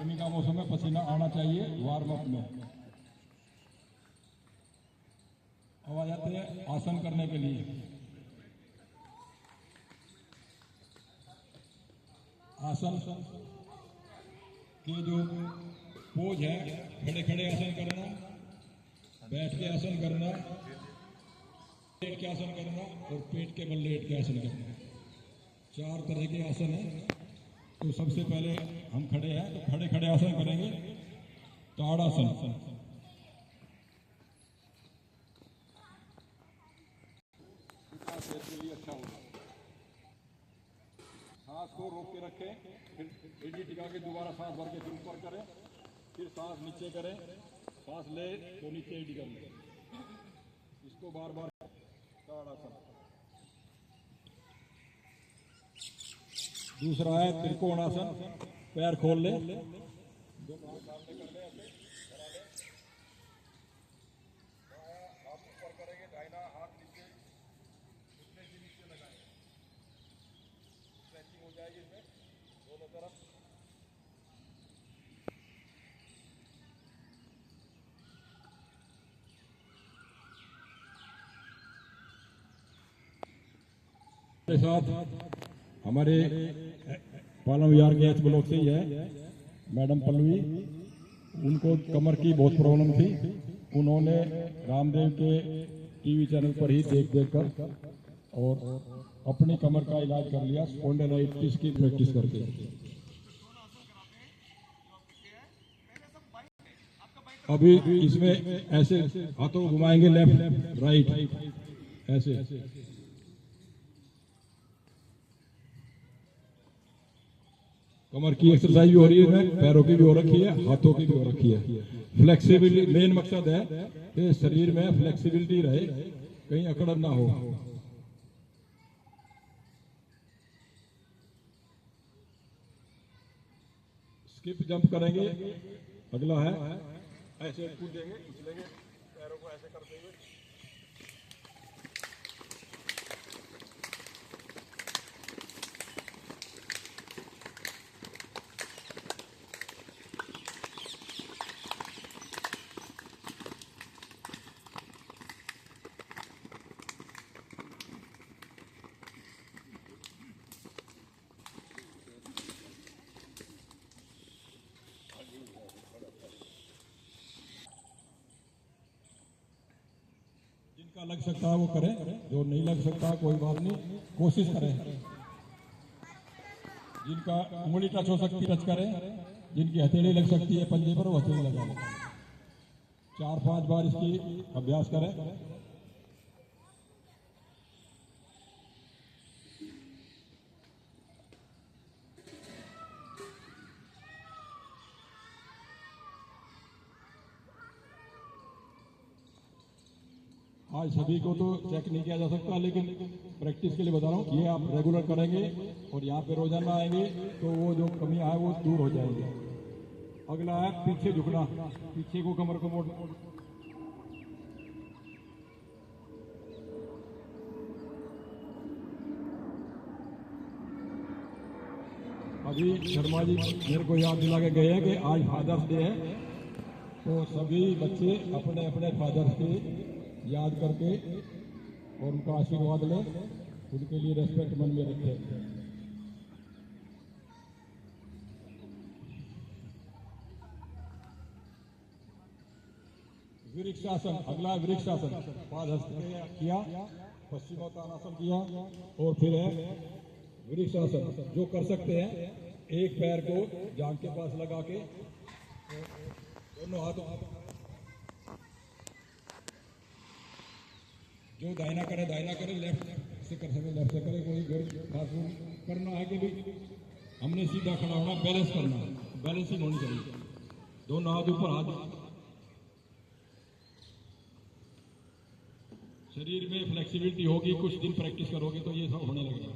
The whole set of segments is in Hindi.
गर्मी का मौसम है, पसीना आना चाहिए वार्म अप में। अब आ जाते हैं आसन करने के लिए। आसन के जो पोज है, खड़े खड़े आसन करना, बैठ के आसन करना, लेट के आसन करना और पेट के बल लेट के आसन करना। 4 तरह के आसन हैं। तो सबसे पहले हम खड़े हैं तो खड़े खड़े आसन करेंगे। ताड़ासन, सेहत के लिए अच्छा होगा। सांस को रोक के रखें, फिर एडी टिका के दोबारा सांस भर के फिर ऊपर करें, फिर सांस नीचे करें, सांस ले तो नीचे एडी कर लें। इसको बार बार। ताड़ासन। दूसरा है त्रिकोणासन। पैर खोल ले, दोनों हाथ सामने कर ले, ऐसे हाथ ऊपर करेंगे, दाहिना हाथ नीचे, घुटने के नीचे लगाएं। स्ट्रेचिंग हो जाएगी इसमें दोनों तरफ। के साथ हमारे पालम विहार के एच ब्लॉक से ही है मैडम पल्लवी। उनको कमर की बहुत प्रॉब्लम थी। उन्होंने रामदेव के टीवी चैनल पर ही देख कर और अपनी कमर का इलाज कर लिया स्पॉन्डिलाइटिस की प्रैक्टिस करके। अभी इसमें ऐसे हाथों घुमाएंगे, लेफ्ट राइट ऐसे। कमर की एक्सरसाइज भी हो रही है, पैरों की भी हो रखी है, हाथों की भी हो रखी है। फ्लेक्सिबिलिटी मेन मकसद है कि शरीर में फ्लेक्सिबिलिटी रहे, कहीं अकड़न ना हो। स्किप जंप करेंगे। अगला है ऐसे कूदेंगे, उछलेंगे, पैरों को ऐसे करते हुए। जिनका लग सकता है वो करें, जो नहीं लग सकता कोई बात नहीं, कोशिश करें। जिनका उंगली टच हो सकती टच करें, जिनकी हथेली लग सकती है पंजे पर वो हथेली लगा लें। 4-5 बार इसकी अभ्यास करें। आज सभी को तो चेक नहीं किया जा सकता, लेकिन प्रैक्टिस के लिए बता रहा हूँ। ये आप रेगुलर करेंगे और यहाँ पे रोजाना आएंगे तो वो जो कमियां है वो दूर हो जाएंगी। अगला है पीछे झुकना, पीछे को कमर को मोड़। अभी शर्मा जी मेरे को याद दिला के गए हैं कि आज फादर्स डे है, तो सभी बच्चे अपने अपने फादर्स के याद करके और उनका आशीर्वाद लें, उनके लिए रेस्पेक्ट मन में रखें। वृक्षासन। अगला वृक्षासन। पादहस्त किया, पश्चिमोत्तानासन किया और फिर है वृक्षासन। जो कर सकते हैं एक पैर को जांघ के पास लगा के दोनों हाथों, जो दाहिना करे लेफ्ट से कर सके लेफ्ट से करे। कोई खास करना है कि भी हमने सीधा खड़ा होना, बैलेंस करना, बैलेंसिंग होनी चाहिए। दोनों हाथ ऊपर, हाथ शरीर में फ्लेक्सिबिलिटी होगी। कुछ दिन प्रैक्टिस करोगे तो ये सब होने लगेगा।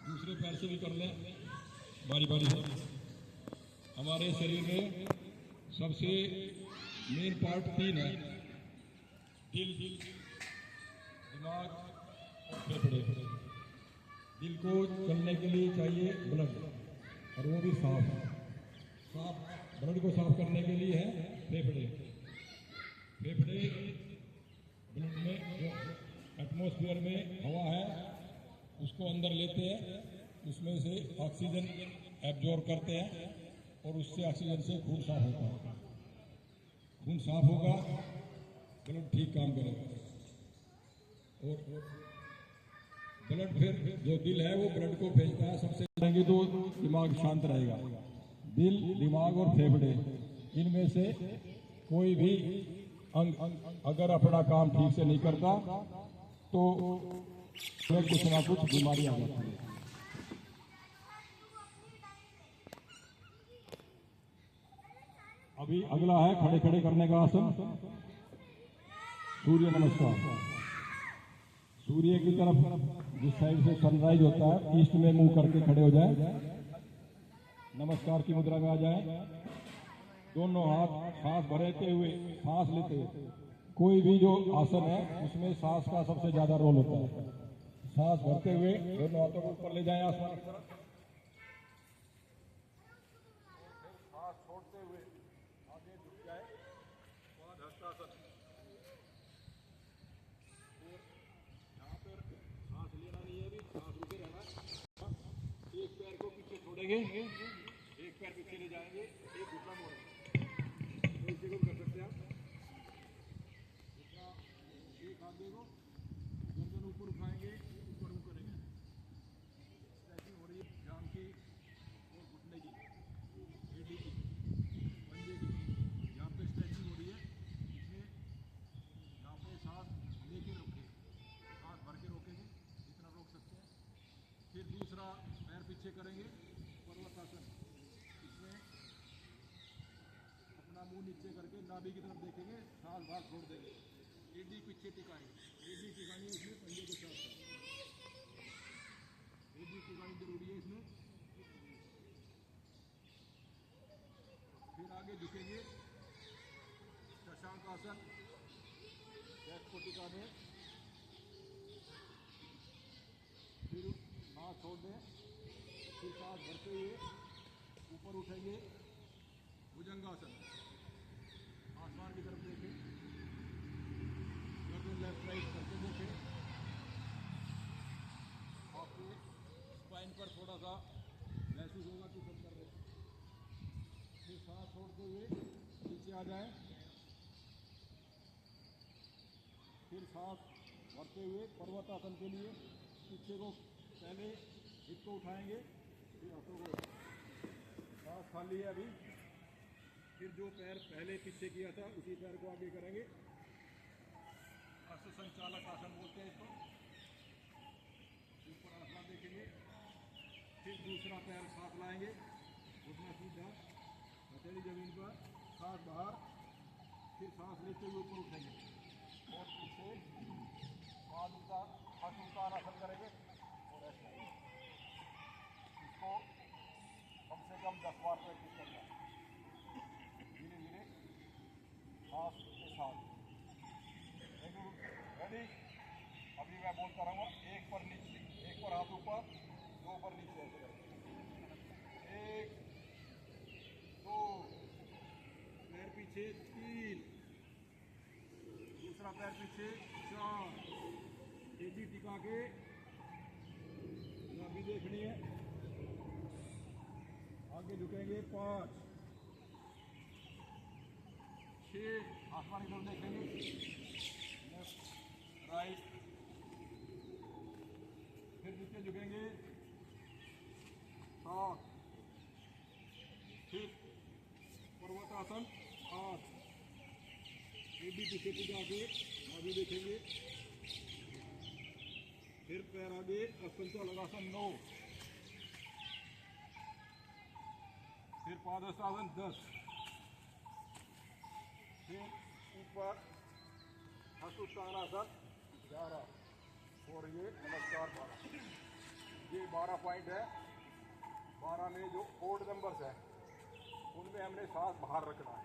दूसरे पैर से भी कर लें बारी बारी से। हमारे शरीर में सबसे मेन पार्ट 3 है, दिल, दिमाग और फेफड़े। दिल को चलने के लिए चाहिए ब्लड, और वो भी साफ साफ। ब्लड को साफ करने के लिए है फेफड़े। फेफड़े ब्लड में जो एटमॉस्फेयर में हवा है उसको अंदर लेते हैं, उसमें से ऑक्सीजन एब्जॉर्ब करते हैं और उससे ऑक्सीजन से खून साफ होता है। खून साफ होगा, ब्लड ठीक काम करेगा। और ब्लड फिर जो दिल है वो ब्लड को भेजता है। सबसे करेंगे तो दिमाग शांत रहेगा। दिल, दिमाग और फेफड़े, इनमें से कोई भी अंग अगर अपना काम ठीक से नहीं करता तो कुछ ना कुछ बीमारी आ जाती है। अभी अगला है खड़े खड़े करने का आसन, सूर्य नमस्कार। सूर्य की तरफ जिस साइड से सनराइज होता है ईस्ट में मुंह करके खड़े हो जाए, नमस्कार की मुद्रा में आ जाए। दोनों हाथ सांस भरते हुए, सांस लेते हुए, कोई भी जो आसन है उसमें सांस का सबसे ज्यादा रोल होता है। सांस भरते हुए दोनों हाथों को ऊपर ले जाएं आसमान की तरफ, सांस छोड़ते हुए आगे झुक जाए, हस्तासन। यहाँ पर सांस लेना नहीं है, अभी सांस रुके रहना। एक पैर को पीछे छोड़ेंगे, एक पैर पीछे ले जाएंगे, एक घुटना मोड़ेंगे। इसी को कर सकते हैं आप। एक हाथ देखो, गर्दन ऊपर उठाएंगे, ऊपर मुंह करेंगे। स्ट्रेचिंग हो रही है जांघ की और घुटने की, एडी की, पंजे की। यहाँ पे स्ट्रेचिंग हो रही है। इसमें यहाँ पे सांस लेके रोके, सांस भर के रोकेंगे, इतना रोक सकते हैं। फिर दूसरा पैर पीछे करेंगे, पर्वतासन। इसमें अपना मुंह नीचे करके नाभि की तरफ देखेंगे, सांस बाहर छोड़ देंगे, एडी पीछे टिकाएंगे। एडी टिकानी है इसमें पंजे के साथ साथ, एडी टिकानी जरूरी है इसमें। फिर आगे झुकेंगे, शशांक आसन, चेस्ट को टिकाने। फिर हाथ छोड़ दें, फिर सांस भरते हुए ऊपर उठेंगे, भुजंगासन। आसमान की तरफ देखें, गर्दन लेफ्ट राइट करके देखें। आपके स्पाइन पर थोड़ा सा महसूस होगा कि सब कर रहे हैं। फिर सांस छोड़ते हुए नीचे आ जाएं, फिर सांस भरते हुए पर्वतासन के लिए पीछे को पहले हिप को उठाएंगे, फिर हाथों को। सांस खाली है अभी। फिर जो पैर पहले पीछे किया था उसी पैर को आगे करेंगे, हस्त संचालक आसन बोलते हैं इसको। ऊपर आसमान देखेंगे, फिर दूसरा पैर साथ लाएंगे, घुटना सीधा, हथेली जमीन पर, सांस बाहर। फिर सांस लेते हुए ऊपर उठेंगे और पीछे हाथ उतार आसन करेंगे और ऐसे। इसको कम से कम 10 बार प्रैक्टिस करना है, धीरे धीरे सांस के साथ। रेडी? अभी मैं बोलता रहूँगा, एक पर नीचे, एक पर हाथ ऊपर, दो पर नीचे, ऐसे करेंगे। 1 2 पैर पीछे, 3 दूसरा पैर पीछे, 4 एडी टिका के नाभि देखनी है, आगे झुकेंगे, 5 6 आसमान की तरफ देखेंगे, लेफ्ट राइट। फिर नीचे झुकेंगे, 7 फिर पर्वतासन, 8 एडी पीछे टिका के नाभि देखेंगे। फिर पैर आगे, संचालकासन 9, फिर पादहस्तासन 10, फिर ऊपर हस्तोत्तानासन 11 और ये नमस्कार 12। ये 12 पॉइंट है। 12 में जो ओड नंबर्स है उनमें हमने सांस बाहर रखना है,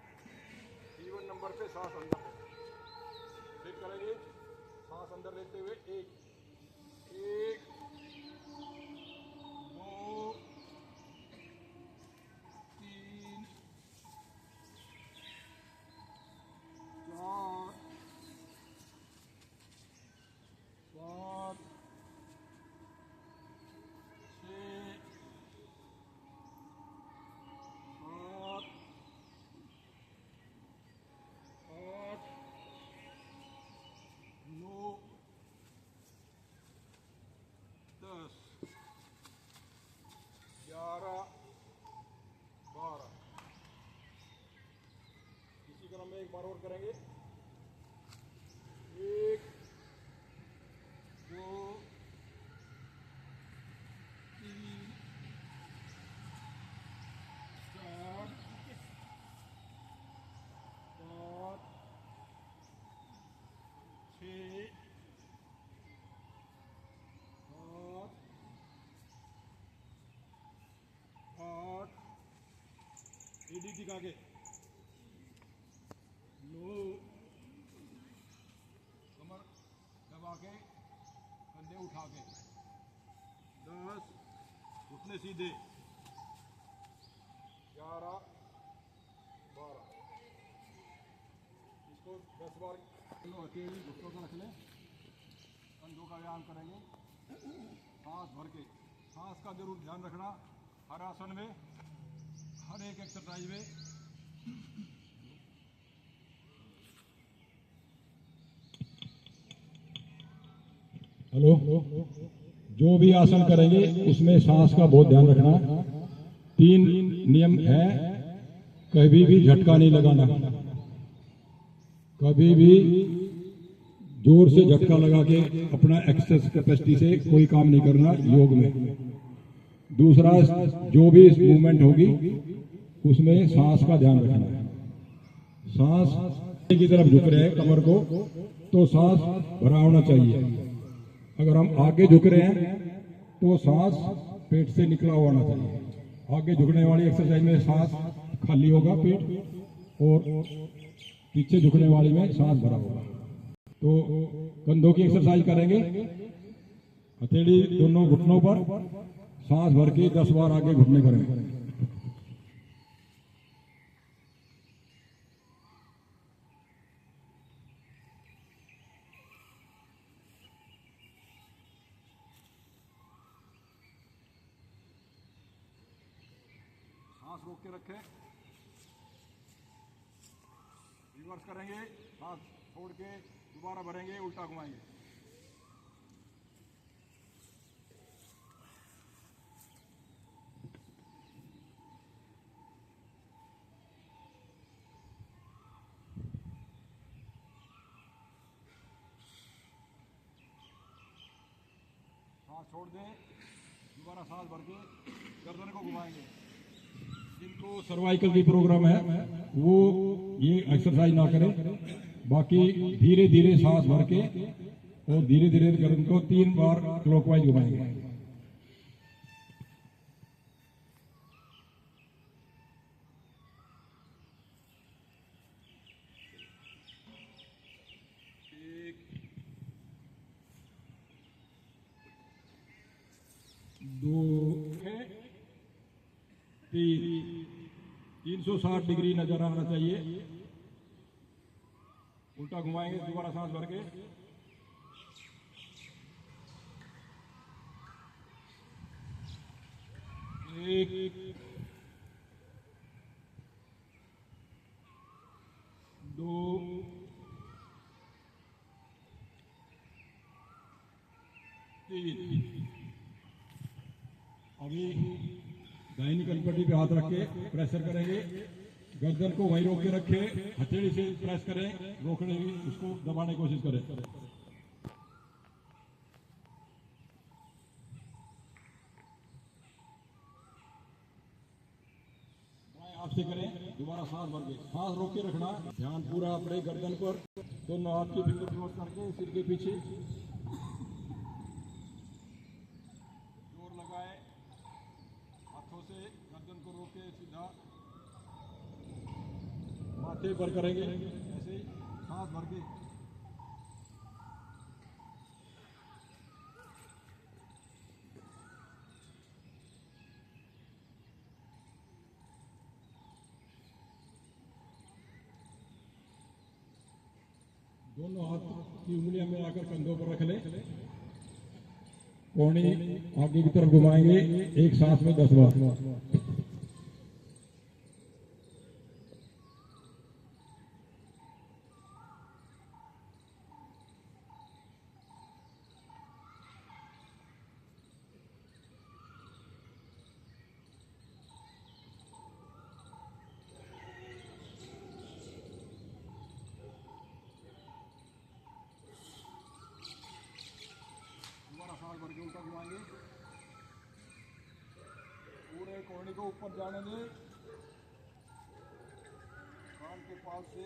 इवन नंबर पे सांस अंदर है। फिर करेंगे सांस अंदर लेते हुए, 1 1 एक बार और करेंगे। 1 2 3 4 5 6 7 8 एडी टिका के 9 कमर दबा के कंधे उठा के 10 घुटने सीधे 11 12 इसको 10 बार हथेली घुटनों का रख लें। कंधों का व्यायाम करेंगे। सांस भर के, सांस का जरूर ध्यान रखना हर आसन में, हर एक एक्सरसाइज में। हेलो, जो भी आसन करेंगे उसमें सांस का बहुत ध्यान रखना। 3 नियम है। कभी भी झटका नहीं लगाना, कभी भी जोर से झटका लगा के अपना एक्सेस कैपेसिटी से कोई काम नहीं करना योग में। दूसरा, जो भी मूवमेंट होगी उसमें सांस का ध्यान रखना। सांस की तरफ झुक रहे हैं कमर को, तो सांस भरा होना चाहिए। अगर हम आगे झुक रहे हैं तो सांस पेट से निकला हुआ होना चाहिए। आगे झुकने वाली एक्सरसाइज में सांस खाली होगा पेट, और पीछे झुकने वाली में सांस भरा होगा। तो कंधों की एक्सरसाइज करेंगे। हथेली दोनों घुटनों पर, सांस भर के 10 बार आगे घुटने करेंगे। सांस रोक के रखें। रिवर्स करेंगे, सांस छोड़ के दोबारा भरेंगे, उल्टा घुमाएंगे। सांस छोड़ दें, दोबारा सांस भर के गर्दन को घुमाएंगे। जिनको सर्वाइकल की प्रॉब्लम है वो ये एक्सरसाइज ना करें। बाकी धीरे धीरे सांस भर के और धीरे धीरे गर्दन को 3 बार क्लॉकवाइज घुमाएंगे। दो 360 डिग्री नजर आना चाहिए। उल्टा घुमाएंगे, दोबारा सांस भर के। 1 2 3। अभी दाहिनी कनपट्टी पे हाथ रख के प्रेशर करेंगे। गर्दन को वहीं रोक के रखे, हथेली से प्रेस करें, रोकने की उसको दबाने की कोशिश करें। आपसे करें, दोबारा सांस भर के, सांस रोक के रखना। ध्यान पूरा अपने गर्दन पर, दोनों हाथ की फिंगर क्लोज करके सिर के पीछे जोर लगाए, हाथों से गर्दन को रोके सीधा माथे पर करेंगे। ऐसे ही सांस भर के। दोनों हाथ की उंगलियां मिलाकर कंधों पर रख लें। कोहनी आगे की तरफ घुमाएंगे, एक सांस में 10 बार। कोहनी को ऊपर जाने दे, कान के पास से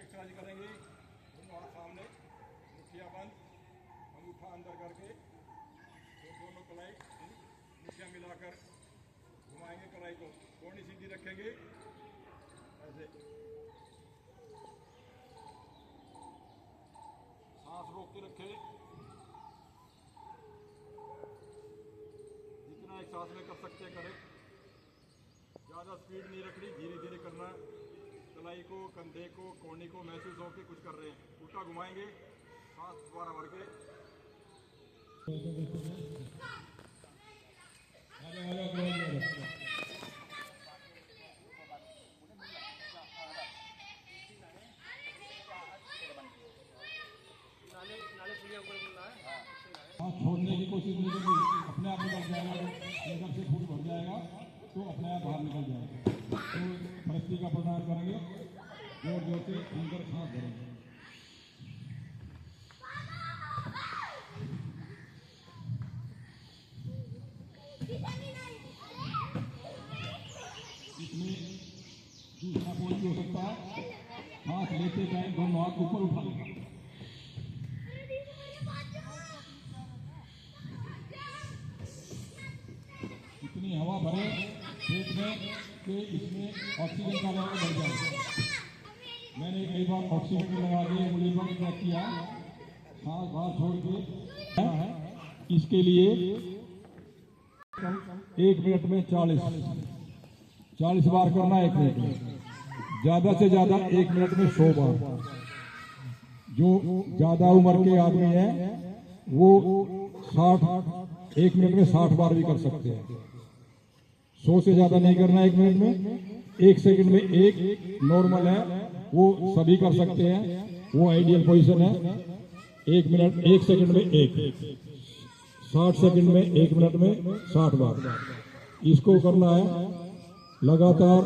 एक्सरसाइज करेंगे। दोनों सामने मुठिया बंद, अंगूठा अंदर करके दोनों कलाई मुठिया मिलाकर घुमाएंगे। कलाई को कोहनी सीधी रखेंगे ऐसे, सांस रोक के रखे, जितना एक सांस में कर सकते करें, ज़्यादा स्पीड नहीं रखनी, धीरे धीरे करना। कलाई को, कंधे को, कोहनी को महसूस हो के कुछ कर रहे हैं। उल्टा घुमाएंगे, सांस दोबारा भर के। छोड़ने की कोशिश नहीं करेंगे, अपने आप निकल जाएगा। अंदर से फूट भर जाएगा तो अपने आप बाहर निकल जाएगा। तो फरस्ती का प्रदान करेंगे, जोर जोर से अंदर सांस भरेंगे। इसमें दूसरा कोई भी हो सकता है, सांस लेते टाइम दोनों हाथ ऊपर उठा लेंगे। इतनी हवा भरे पेट में कि इसमें ऑक्सीजन का लेवल बढ़ जाए। मैंने कई बार ऑक्सीजन लगा के मुझे चेक किया, सांस बाहर छोड़ के इसके लिए 1 मिनट में 40 बार करना है। 1 मिनट में ज्यादा से ज्यादा 1 मिनट में 100 बार। जो ज्यादा उम्र के आदमी हैं वो 1 मिनट में 60 बार भी कर सकते हैं। 100 से ज्यादा नहीं करना 1 मिनट में। 1 सेकंड में 1 नॉर्मल है, वो सभी कर सकते हैं, वो आइडियल पोजीशन है। 1 मिनट 1 सेकंड में 1, 60 सेकंड में 1 मिनट में 60 बार। इसको करना है लगातार।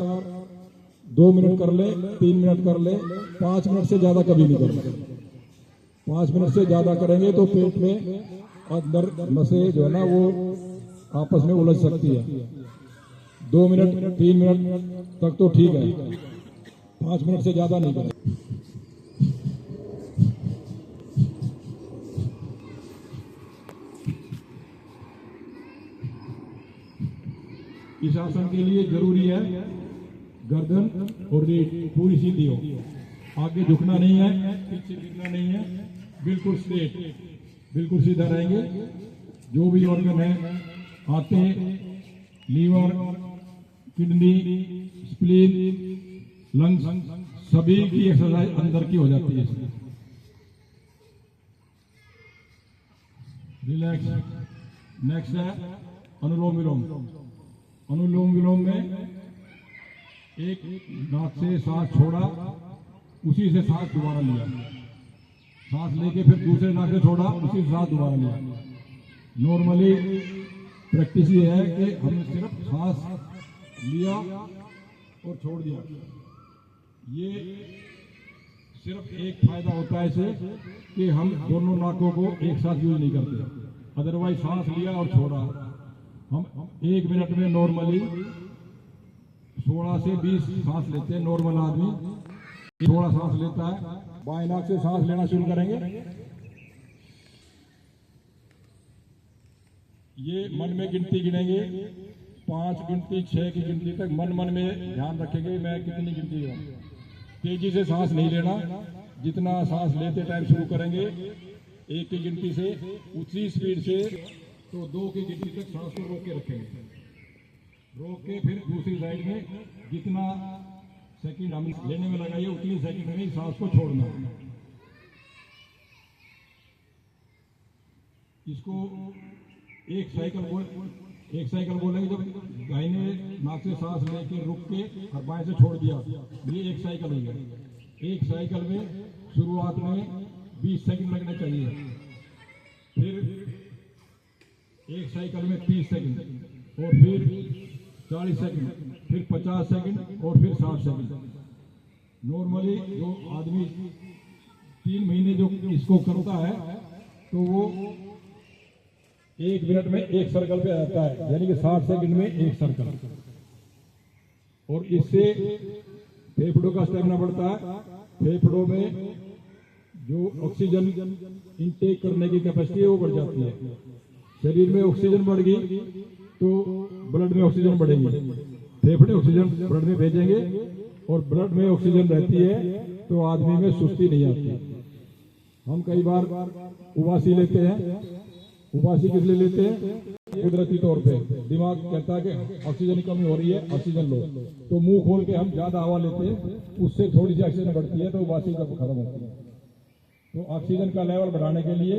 2 मिनट कर ले, 3 मिनट कर ले, 5 मिनट से ज्यादा कभी नहीं करना। 5 मिनट से ज्यादा करेंगे तो पेट में अंदर नसें जो है ना वो आपस में उलझ सकती है। 2 मिनट 3 मिनट तक तो ठीक है, 5 मिनट से ज्यादा नहीं करें। इस आसन के लिए जरूरी है गर्दन और रीढ़ पूरी सीधी हो, आगे झुकना नहीं है, पीछे गिरना नहीं है, बिल्कुल स्ट्रेट, बिल्कुल सीधा रहेंगे। जो भी ऑर्गन है, आते, लीवर, किडनी, स्प्लीन, लंग्स, सभी की एक्सरसाइज अंदर की हो जाती है। रिलैक्स। नेक्स्ट है अनुलोम विलोम। अनुलोम विलोम में एक नाक से सांस छोड़ा, उसी से सांस दोबारा लिया, सांस लेके फिर दूसरे नाक से छोड़ा, उसी से सांस दोबारा लिया। नॉर्मली प्रैक्टिस ये है कि हमने सिर्फ सांस लिया और छोड़ दिया। ये सिर्फ एक फायदा होता है इसे कि हम दोनों नाकों को एक साथ यूज नहीं करते। अदरवाइज सांस लिया और छोड़ा, हम 1 मिनट में नॉर्मली 16 से 20 सांस लेते हैं। नॉर्मल आदमी थोड़ा सांस लेता है। बाएं नाक से सांस लेना शुरू करेंगे। ये मन में गिनती गिनेंगे, 5 गिनती 6 की गिनती तक मन में ध्यान रखेंगे मैं कितनी गिनती है। तेजी से सांस नहीं लेना, जितना सांस लेते टाइम शुरू करेंगे 1 की गिनती से, उसी स्पीड से तो 2 की गिनती तक सांस को रोक के रखेंगे। रोक के फिर दूसरी साइड में जितना सेकंड हम लेने में लगाइए उतनी सेकंड में ही सांस को छोड़ना। इसको एक साइकिल बोलेंगे। जब दाहिने नाक से सांस लेके रुक के और बाएं से छोड़ दिया, ये एक साइकिल हो गया। एक साइकिल में शुरुआत में 20 सेकंड लगने चाहिए, फिर एक साइकिल में 30 सेकंड, और फिर 40 सेकंड, फिर 50 सेकंड, और फिर 60 सेकंड। नॉर्मली जो आदमी 3 महीने जो इसको करता है तो वो 1 मिनट में 1 सर्कल पे आ जाता है, यानी कि 60 सेकंड में 1 सर्कल। और इससे फेफड़ों का स्टेमिना बढ़ता है। फेफड़ों में जो ऑक्सीजन इनटेक करने की कैपेसिटी है वो बढ़ जाती है। शरीर में ऑक्सीजन बढ़ गई तो ब्लड में ऑक्सीजन बढ़ेगी, फेफड़े ऑक्सीजन ब्लड में भेजेंगे, और ब्लड में ऑक्सीजन रहती है तो आदमी में सुस्ती नहीं आती। हम कई बार उबासी लेते हैं। उबासी किस लिए लेते हैं? कुदरती तौर पे दिमाग कहता है कि ऑक्सीजन की कमी हो रही है, ऑक्सीजन लो, तो मुंह खोल के हम ज्यादा हवा लेते हैं, उससे थोड़ी सी ऑक्सीजन बढ़ती है तो उबासी कब खत्म होती है। तो ऑक्सीजन का लेवल बढ़ाने के लिए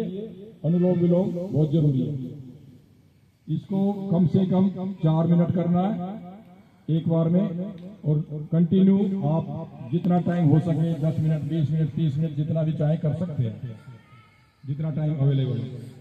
अनुलोम विलोम बहुत जरूरी है। इसको कम से कम 4 मिनट करना है एक बार में, और कंटिन्यू आप जितना टाइम हो सके 10 मिनट, 20 मिनट, 30 मिनट, जितना भी चाहे कर सकते हैं, जितना टाइम अवेलेबल है।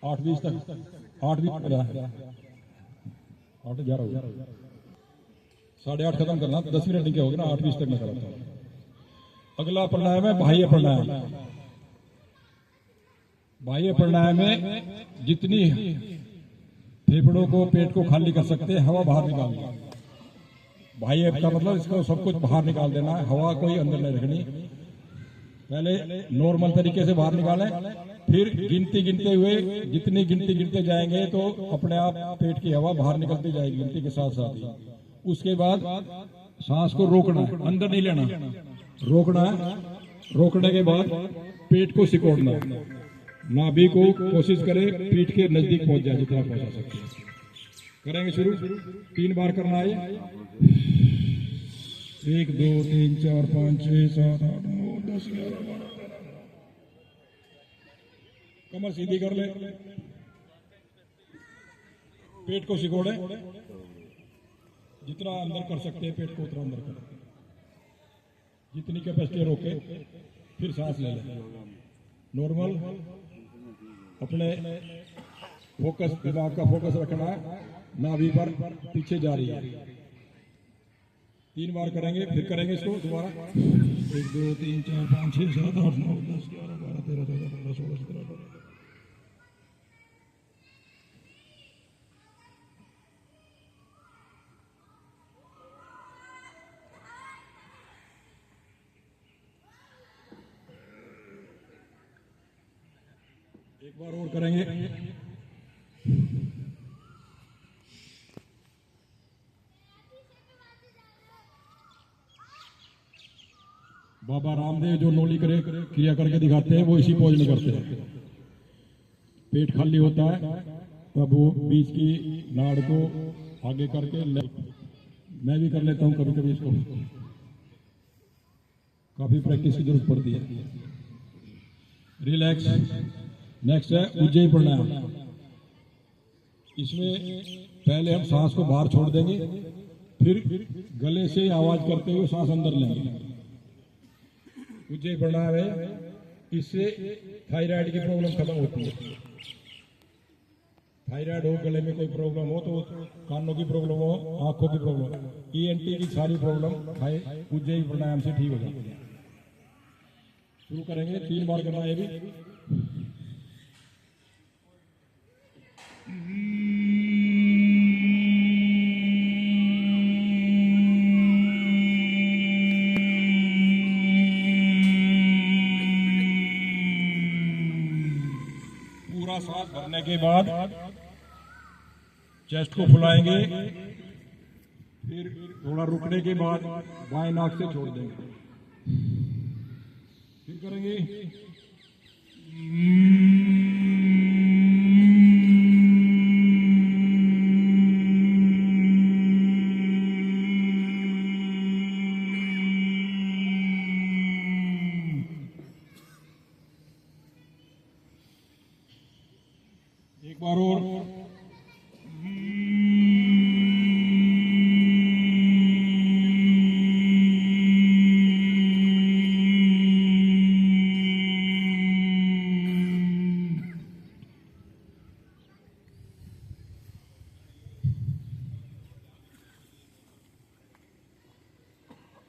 आठ 20 तक, 8:11 हो गया, 8:30 खत्म करना, 10 मिनट नहीं होगा ना, 8:20 तक मैं कराता हूँ। अगला प्राणायाम है बाह्य प्राणायाम। बाह्य प्राणायाम में जितनी फेफड़ों को, पेट को खाली कर सकते हैं, हवा बाहर निकालना। बाह्य का मतलब इसको सब कुछ बाहर निकाल देना है, हवा कोई अंदर नहीं रखनी। पहले नॉर्मल तरीके से बाहर निकालें, फिर गिनती गिनते हुए, जितनी गिनती गिनते जाएंगे तो अपने आप पेट की हवा बाहर निकलती जाएगी गिनती के साथ साथ ही। उसके बाद सांस को रोकना है, अंदर नहीं लेना, रोकना है। रोकने के बाद पेट को सिकोड़ना, नाभि को कोशिश करें पीठ के नजदीक पहुंच जाए जितना पहुंचा सकते हैं। करेंगे शुरू, 3 बार करना है। 1 2 3 4 5 6 7 8 9 10 11 12 13। कमर सीधी कर ले, पेट को सिकोड़े, जितना अंदर कर सकते हैं पेट को उतना अंदर करें, जितनी कैपेसिटी रोके, फिर सांस ले लें नॉर्मल। अपने फोकस, दिमाग का फोकस रखना है नाभि पर, पीछे जा रही है। 3 बार करेंगे, फिर करेंगे इसको दोबारा। 1 2 3 4 5 6 7 8 9 10 11 12 13 14 15 16 17 18। एक बार और करेंगे। बाबा रामदेव जो नोली करे क्रिया करके दिखाते हैं, वो इसी पोज में करते हैं। पेट खाली होता है तब वो बीच की नाड़ को आगे करके मैं भी कर लेता हूँ कभी कभी इसको, काफी प्रैक्टिस की जरूरत पड़ती है। रिलैक्स। नेक्स्ट है उज्जयी प्राणायाम। इसमें पहले हम सांस को बाहर छोड़ देंगे, फिर गले से आवाज करते हुए सांस अंदर लेंगे। उज्जयी प्राणायाम है, इससे थायराइड की प्रॉब्लम खत्म होती है। थायराइड हो, गले में कोई प्रॉब्लम हो, तो कानों की प्रॉब्लम हो, आंखों की प्रॉब्लम, ENT की सारी प्रॉब्लम उज्जयी प्राणायाम से ठीक हो जाती है। शुरू करेंगे, 3 बार करना है भी। पूरा सांस भरने के बाद चेस्ट को फुलाएंगे, फिर थोड़ा रुकने के बाद बाएं नाक से छोड़ देंगे, फिर फिर करेंगे एक बार और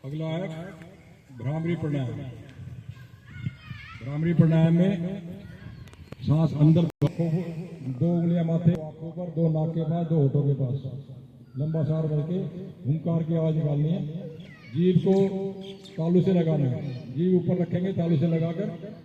अगला है भ्रामरी प्राणायाम। भ्रामरी प्राणायाम में सांस अंदर, दो उंगलियां माथे आंखों पर, दो नाक के पास, दो होठों के पास, लंबा सांस भर के हुंकार की आवाज निकालनी है। जीभ को तालू से लगाना है, जीभ ऊपर रखेंगे तालू से लगाकर।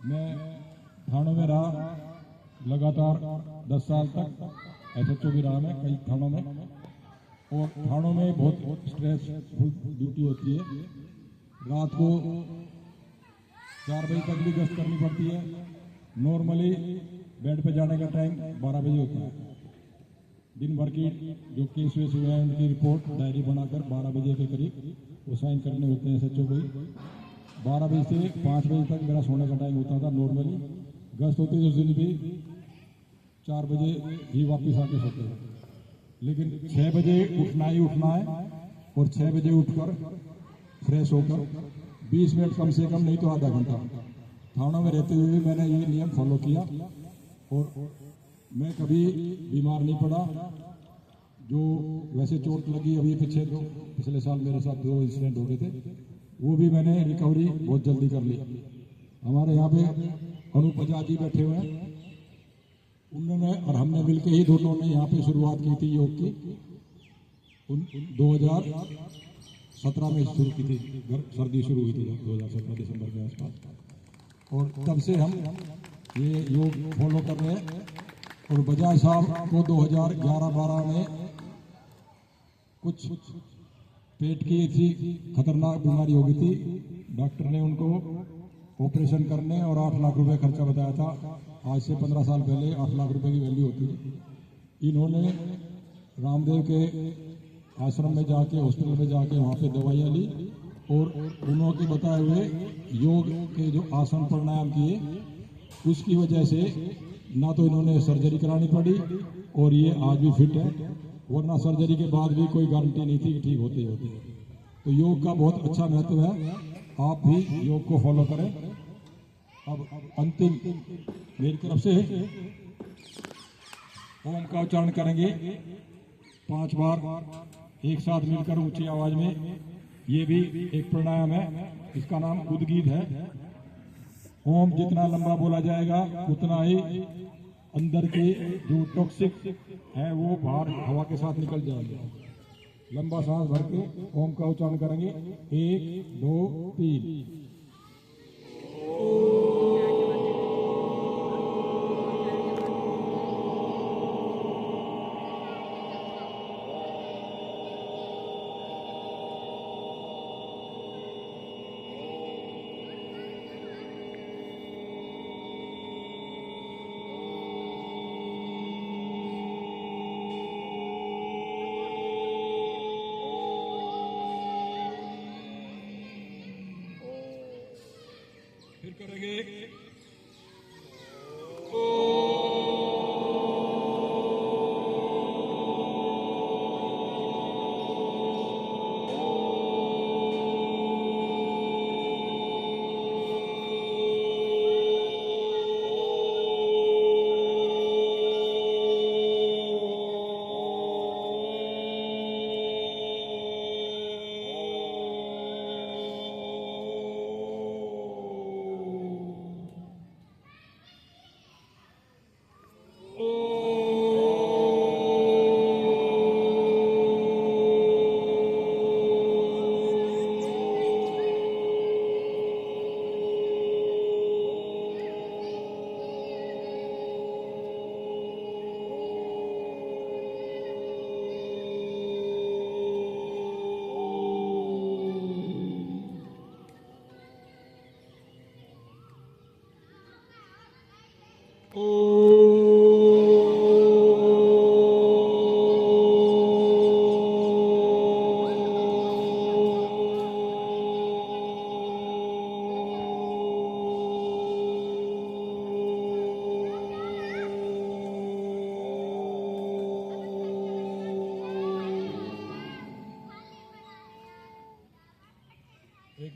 मैं थानों में रहा लगातार 10 साल तक, SHO भी रहा मैं कई थानों में, और थानों में बहुत स्ट्रेसफुल ड्यूटी होती है। रात को 4 बजे तक भी गश्त करनी पड़ती है। नॉर्मली बेड पे जाने का टाइम 12 बजे होता है। दिन भर की जो केस वेस हुए हैं उनकी रिपोर्ट डायरी बनाकर 12 बजे के करीब वो साइन करने होते हैं SHO को ही। 12 बजे से 5 बजे तक मेरा सोने का टाइम होता था नॉर्मली। गश्त होती है उस दिन भी 4 बजे ही वापस आके सोते हैं, लेकिन 6 बजे उठना ही उठना है, और 6 बजे उठकर फ्रेश होकर 20 मिनट कम से कम, नहीं तो आधा घंटा थानों में रहते हुए भी मैंने ये नियम फॉलो किया, और मैं कभी बीमार नहीं पड़ा। जो वैसे चोट लगी अभी पिछले साल मेरे साथ 2 इंसिडेंट हो गए थे, वो भी मैंने रिकवरी बहुत जल्दी कर ली। हमारे यहाँ पे अनूप बजाज जी बैठे हुए हैं, उन्होंने और हमने मिलकर ही दोनों ने यहाँ पे शुरुआत की थी योग की। 2017 में शुरू की थी, सर्दी शुरू हुई थी 2017 दिसंबर के आसपास, और तब से हम ये योग फॉलो कर रहे हैं। और बजाज साहब को 2011-12 में कुछ पेट की थी खतरनाक बीमारी हो गई थी। डॉक्टर ने उनको ऑपरेशन करने और 8 लाख रुपए खर्चा बताया था। आज से 15 साल पहले 8 लाख रुपए की वैल्यू होती है। इन्होंने रामदेव के आश्रम में जाके, हॉस्पिटल में जाके वहाँ पे दवाइयाँ ली, और उन्होंने बताए हुए योग के जो आसन प्राणायाम किए, उसकी वजह से ना तो इन्होंने सर्जरी करानी पड़ी, और ये आज भी फिट है, वरना सर्जरी के बाद भी कोई गारंटी नहीं थी कि ठीक होते होते। तो योग का बहुत अच्छा महत्व है, आप भी योग को फॉलो करें। अब अंतिम मेरी तरफ से ओम का उच्चारण करेंगे 5 बार एक साथ मिलकर ऊंची आवाज में। ये भी एक प्राणायाम है, इसका नाम उद्गीत है। ओम जितना लंबा बोला जाएगा उतना ही अंदर के जो टॉक्सिक है वो बाहर हवा के साथ निकल जाएंगे। लंबा सांस भर के ओम का उच्चारण करेंगे, 1 2 3। फिर करेंगे एक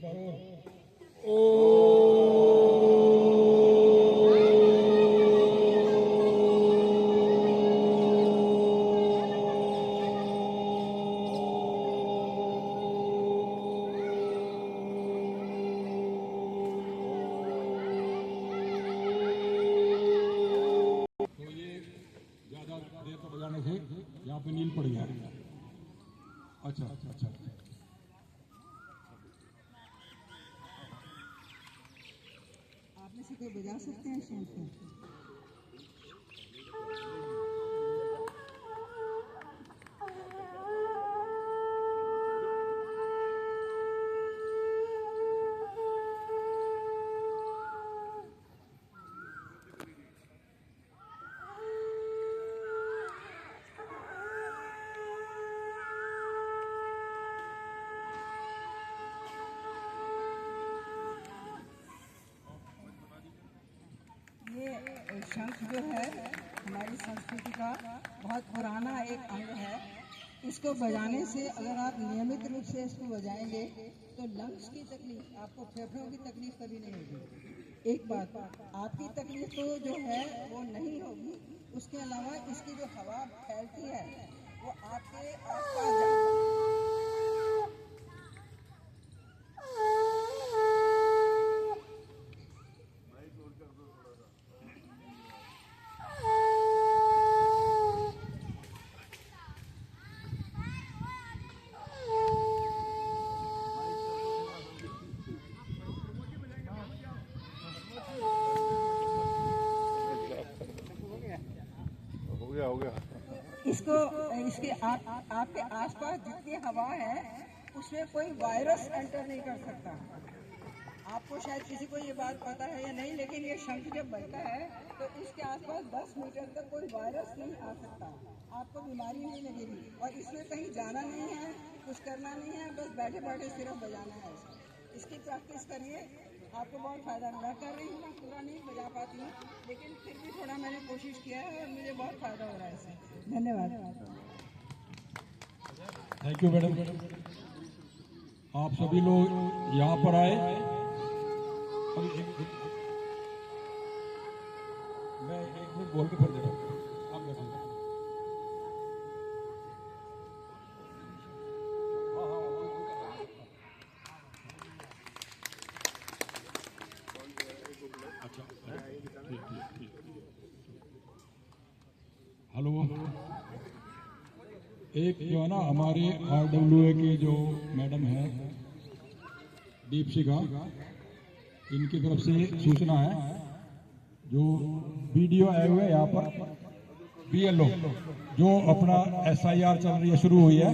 बार और तो ये ज्यादा देर तक बजाने से यहाँ पे नील पड़ गया। अच्छा अच्छा अच्छा आप में से कोई बजा सकते हैं शंख को? शंख जो है हमारी संस्कृति का बहुत पुराना एक अंग है। इसको बजाने से अगर आप नियमित रूप से इसको बजाएंगे तो लंग्स की तकलीफ, आपको फेफड़ों की तकलीफ कभी नहीं होगी। एक बात, आपकी तकलीफ तो जो है वो नहीं होगी, उसके अलावा इसकी जो हवा फैलती है वो आपके आसपास हो गया इसको इसके आपके आसपास जितनी हवा है उसमें कोई वायरस एंटर नहीं कर सकता। आपको शायद किसी को ये बात पता है या नहीं, लेकिन ये शंख जब बजता है तो इसके आसपास 10 मीटर तक कोई वायरस नहीं आ सकता, आपको बीमारी नहीं लगेगी। और इसमें कहीं जाना नहीं है, कुछ करना नहीं है, बस बैठे बैठे सिर्फ बजाना है। इसकी प्रैक्टिस करिए, आपको बहुत फायदा मिला। कर रही हूँ, मैं पूरा नहीं बजा पाती हूँ, लेकिन फिर भी थोड़ा मैंने कोशिश किया है और मुझे बहुत फायदा हो रहा है इससे। धन्यवाद। Thank you madam. आप सभी लोग यहाँ पर आए। मैं एक मिनट बोल के फिर दे रहा हूँ, आप बैठिए। हेलो, एक जो है ना हमारे RWA के जो मैडम है दीपशिखा, इनकी तरफ से सूचना है, जो वीडियो आए हुए यहाँ पर BLO जो अपना SIR चल रही है, शुरू हुई है,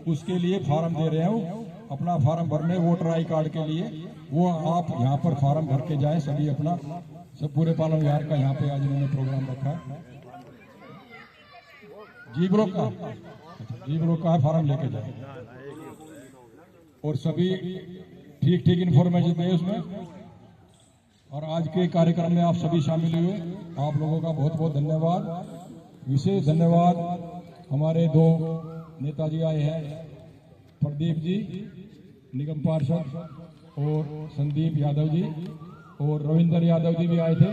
उसके लिए फार्म दे रहे हैं। अपना फार्म भरने वोटर आई कार्ड के लिए, वो आप यहाँ पर फार्म भर के जाए सभी अपना। सब पूरे पालम विहार का यहाँ पे आज इन्होंने प्रोग्राम रखा है। जी ब्लॉक का है, फार्म लेके जाए और सभी ठीक ठीक इन्फॉर्मेशन दे उसमें। और आज के कार्यक्रम में आप सभी शामिल हुए, आप लोगों का बहुत बहुत धन्यवाद। विशेष धन्यवाद हमारे दो नेताजी आए हैं, प्रदीप जी निगम पार्षद और संदीप यादव जी, और रविंद्र यादव जी भी आए थे।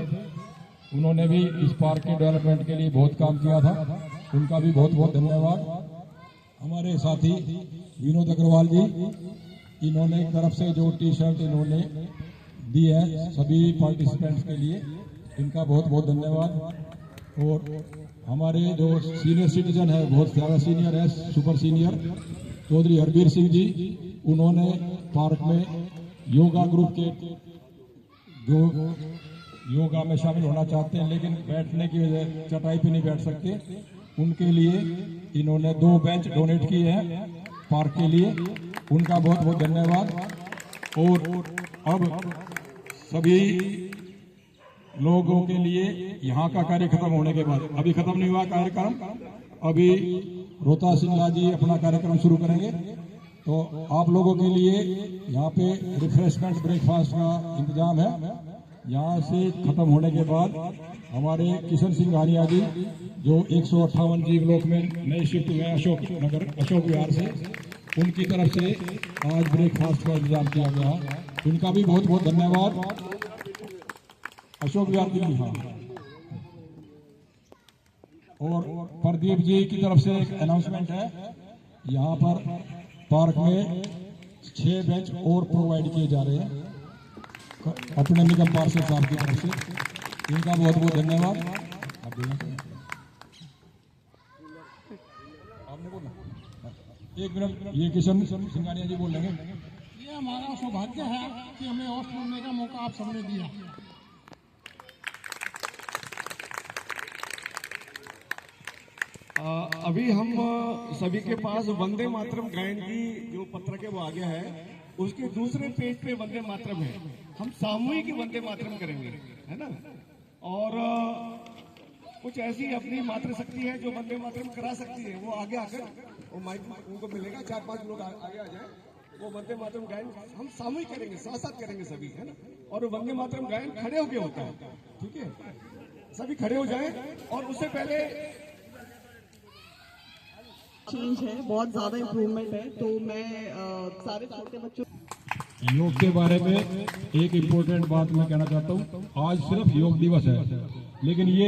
उन्होंने भी इस पार्क के डेवलपमेंट के लिए बहुत काम किया था, उनका भी बहुत बहुत धन्यवाद। हमारे साथी विनोद अग्रवाल जी, इन्होंने एक तरफ से जो T-शर्ट इन्होंने दी है सभी पार्टिसिपेंट्स के लिए, इनका बहुत बहुत धन्यवाद। और हमारे जो सीनियर सिटीजन है, बहुत ज़्यादा सीनियर है, सुपर सीनियर, चौधरी हरबीर सिंह जी, उन्होंने पार्क में योगा ग्रुप के जो योगा में शामिल होना चाहते हैं लेकिन बैठने की वजह चटाई पे नहीं बैठ सकते, उनके लिए इन्होंने 2 बेंच डोनेट किए हैं पार्क के लिए, उनका बहुत बहुत धन्यवाद। और अब सभी लोगों के लिए यहाँ का कार्य खत्म होने के बाद, अभी खत्म नहीं हुआ कार्यक्रम, अभी रोहतास सिंगला जी अपना कार्यक्रम शुरू करेंगे। तो आप लोगों के लिए यहाँ पे रिफ्रेशमेंट ब्रेकफास्ट का इंतजाम है। यहाँ से खत्म होने के बाद हमारे किशन सिंह घानिया जी जो 158 जी ब्लॉक में नए शिफ्ट हुए अशोक नगर अशोक विहार से, उनकी तरफ से आज ब्रेकफास्ट का इंतजाम किया गया। उनका भी बहुत बहुत धन्यवाद। अशोक विहार दिल्ली। हाँ, और प्रदीप जी की तरफ से एक अनाउंसमेंट है, यहाँ पर पार्क में 6 बेंच और प्रोवाइड किए जा रहे हैं अपने निगम पार्षद साहब की तरफ से। इनका बहुत बहुत धन्यवाद। आप बोलना चाहिए, आपने बोलना। 1 मिनट, ये किशन सिंघानिया जी बोल लेंगे। ये हमारा सौभाग्य है कि हमें होस्ट बनने का मौका आप सबने दिया। अभी हम सभी के पास वंदे मातरम गायन की जो पत्रक है वो आ गया है, उसके दूसरे पेज पे वंदे मातरम है। हम सामूहिक वंदे मातरम करेंगे, है ना। और कुछ ऐसी अपनी मातृशक्ति है जो वंदे मातरम करा सकती है, वो आगे आकर वो माइक उनको मिलेगा, 4-5 लोग आगे आ जाए, वो वंदे मातरम गायन हम सामूहिक करेंगे, साथ साथ करेंगे सभी, है ना। और वंदे मातरम गायन खड़े होके होता है, ठीक है। सभी खड़े हो जाएं। और उससे पहले चेंज है, बहुत ज्यादा इम्प्रूवमेंट है। तो मैं सारे छोटे बच्चों योग के बारे में एक इम्पोर्टेंट बात मैं कहना चाहता हूँ। आज सिर्फ योग दिवस है, लेकिन ये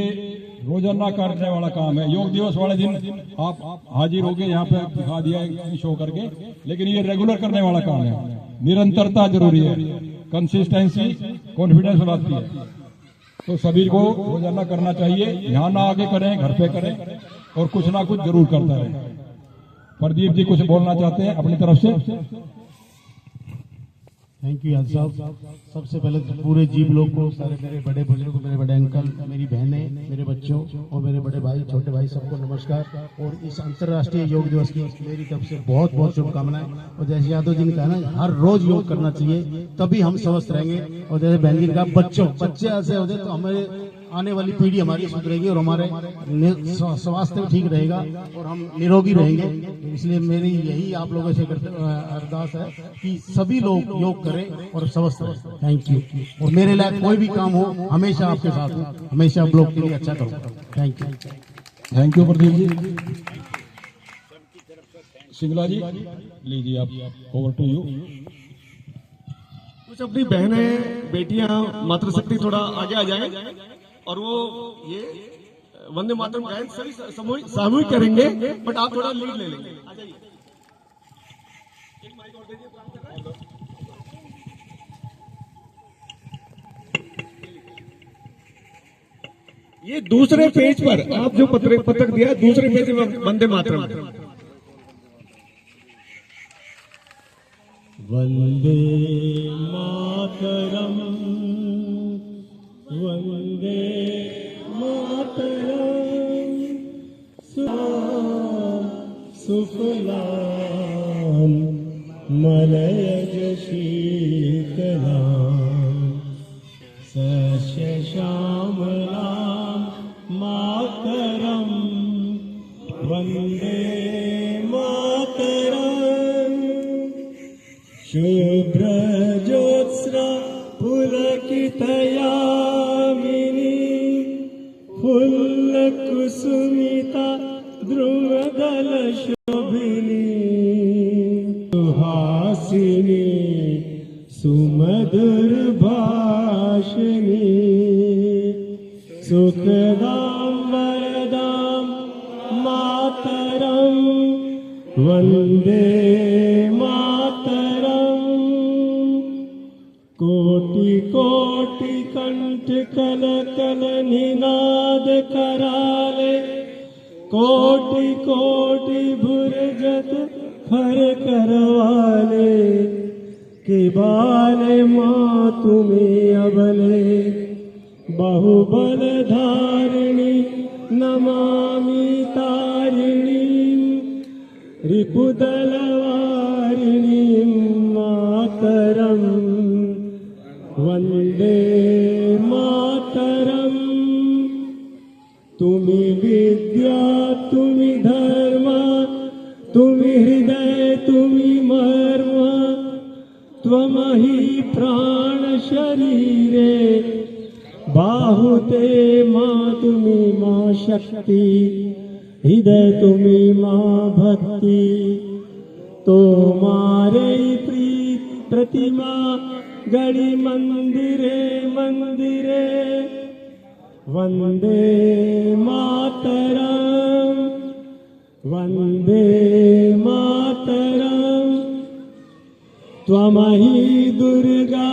रोजाना करने वाला काम है। योग दिवस वाले दिन आप हाजिर होके यहाँ पे दिखा दिया शो करके, लेकिन ये रेगुलर करने वाला काम है। निरंतरता जरूरी है, कंसिस्टेंसी कॉन्फिडेंस बढ़ाती है। तो सभी को रोजाना करना चाहिए। यहाँ ना आगे करें, घर पे करें, और कुछ ना कुछ जरूर करता है। प्रदीप जी कुछ बोलना चाहते हैं अपनी तरफ से। थैंक यू याद साहब। सबसे पहले तो पूरे जी ब्लॉक को, सारे मेरे बड़े बुजुर्ग, मेरे बड़े अंकल, मेरी बहनें, मेरे बच्चों और मेरे बड़े भाई, छोटे भाई, सबको नमस्कार। और इस अंतर्राष्ट्रीय योग दिवस की मेरी तरफ से बहुत बहुत शुभकामनाएं। और जैसे यादव जी ने कहा ना, हर रोज योग करना चाहिए, तभी हम स्वस्थ रहेंगे। और जैसे बहन जी ने कहा, बच्चे ऐसे होते तो हमारे आने वाली पीढ़ी हमारी सुधरेगी और हमारे स्वास्थ्य भी ठीक रहेगा और हम निरोगी रहेंगे। इसलिए मेरी यही आप लोगों से अरदास है कि सभी लोग योग करें और स्वस्थ रहें। Thank you. और मेरे लिए कोई भी काम हो, हमेशा आपके साथ हूँ, हमेशा आप लोग के लिए अच्छा करूँ। Thank you. Thank you Pradeep ji. Singla ji लीजिए, आप ओवर टू यू। कुछ अपनी बहनें, बेटियां, मातृशक्ति थोड़ा आगे आ जाए और वो ये वंदे मातरम गायन सभी सामूहिक करेंगे, बट आप थोड़ा लीड ले लेंगे। आ जाइए। ये दूसरे पेज पर आप जो पत्रक दिया, दूसरे पेज में वंदे मातरम। वंदे मातरम, वंदे मातरम, सुफलाम मलयज शीतलाम, सस्य श्यामलाम मातरम, वंदे मातरम, शुभ्र ज्योत्स्ना पुलकितयामिनी, फुल्ल कुसुमिता द्रुमदल शोभिनी, सुहासिनी सुमधुर भाषिणी, सुखदाम वरदाम मातरम, वंदे मातरम, कोटि कोटि कंठ कल कल निनाद कराले, कोटि कोटि भुरजत खर करवाले, के बाले माँ तुम्हें अबले, बहुबल धारिणी नमामि तारिणी, रिपुदल वारिणी मातरम, वंदे मातरम। तुम्ही विद्या तुम्ही धर्म तुम्ही हृदय तुम्ही मर्म त्वमहि प्राण शरीरे बाहुते मां तुम्ही मां शक्ति हृदय तुम्ही मां भक्ति तो मारे प्रीत प्रतिमा गड़ी मंदिरे मंदिरे वंदे मातरम वंदे मातरम त्वमहि दुर्गा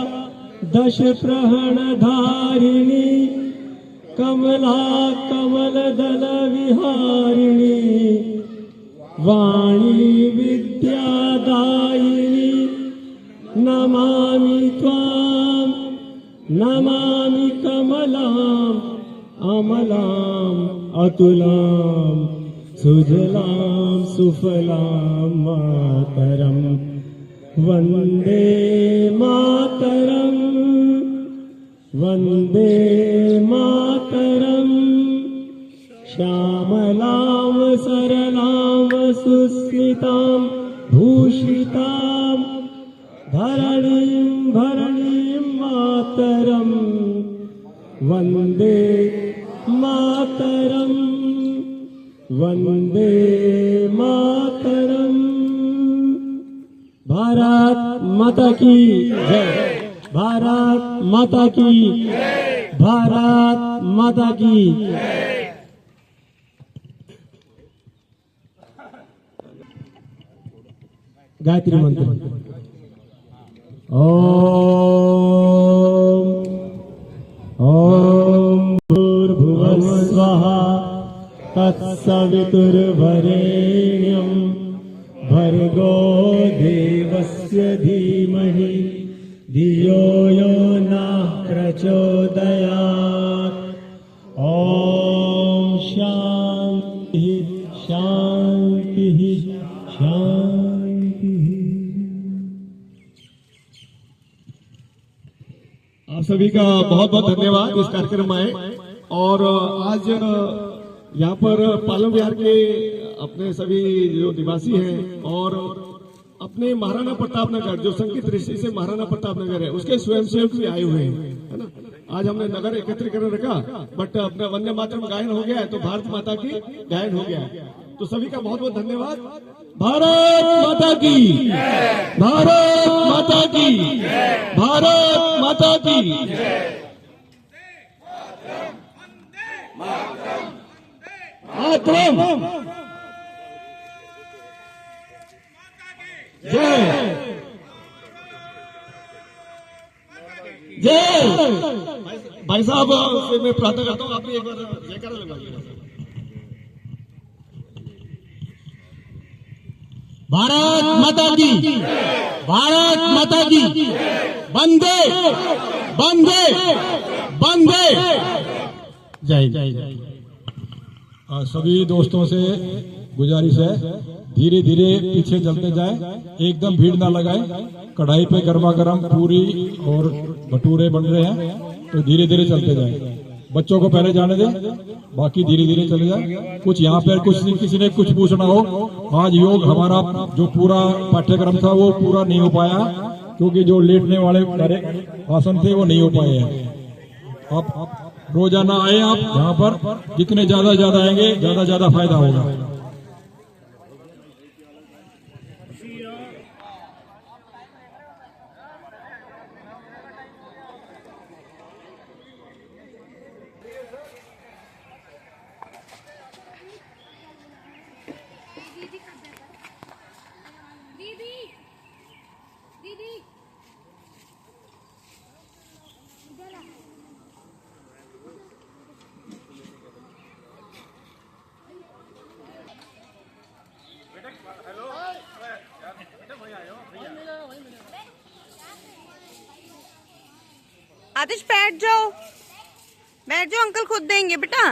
दश प्रहण धारिणी कमला कमल दल विहारिणी वाणी विद्यादायिनी नमामि त्वां नमामि कमलाम् अमलाम् अतुलाम् सुजलाम् सुफलाम् मातरम् वन्दे मातरम् वन्दे मातरम् श्यामलां सरलां सुस्मितां भूषितां धरणीं भरणीं मातरम् वन्दे मातरम् वन्दे मातरम् भारत माता की जय भारत माता की भारत माता की गायत्री मंत्र ओम ओम भूर्भुवः स्वः तत्सवितुर्वरेण्यं भर्गो देवस्य धीमहि धियो यो नः प्रचोदयात् ओम शांति शांति शांति। आप सभी का बहुत बहुत धन्यवाद इस कार्यक्रम में आए। और आज यहाँ पर पालम विहार के अपने सभी जो निवासी हैं और अपने महाराणा प्रताप नगर जो संगीत दृष्टि से महाराणा प्रताप नगर है उसके स्वयंसेवक भी आए हुए हैं, है ना। आज हमने नगर एकत्रीकरण रखा बट अपना वंदे मातरम गायन हो गया है तो भारत माता की गायन हो गया है। तो सभी का बहुत बहुत धन्यवाद। भारत माता की भारत माता की भारत माता की मातरम जय जय। भाई साहब से मैं प्रार्थना करता हूँ आपने एक बार जयकारा लगाइए। भारत माता की भारत माता की वंदे वंदे वंदे जय जय जय। सभी दोस्तों से गुजारिश है धीरे धीरे पीछे चलते जाए, एकदम भीड़ ना लगाए। कढ़ाई पे गर्मा गर्म पूरी और भटूरे बन रहे हैं तो धीरे धीरे चलते जाए। बच्चों को पहले जाने दें, बाकी धीरे धीरे चले जाए। कुछ यहाँ पर कुछ किसी ने कुछ पूछना हो, आज योग हमारा जो पूरा पाठ्यक्रम था वो पूरा नहीं हो पाया क्योंकि जो लेटने वाले आसन थे वो नहीं हो पाए हैं। आप रोजाना आए, आप यहाँ पर जितने ज्यादा आएंगे ज्यादा फायदा होगा। दीदी दीदी आतिश बैठ जाओ अंकल खुद देंगे बेटा।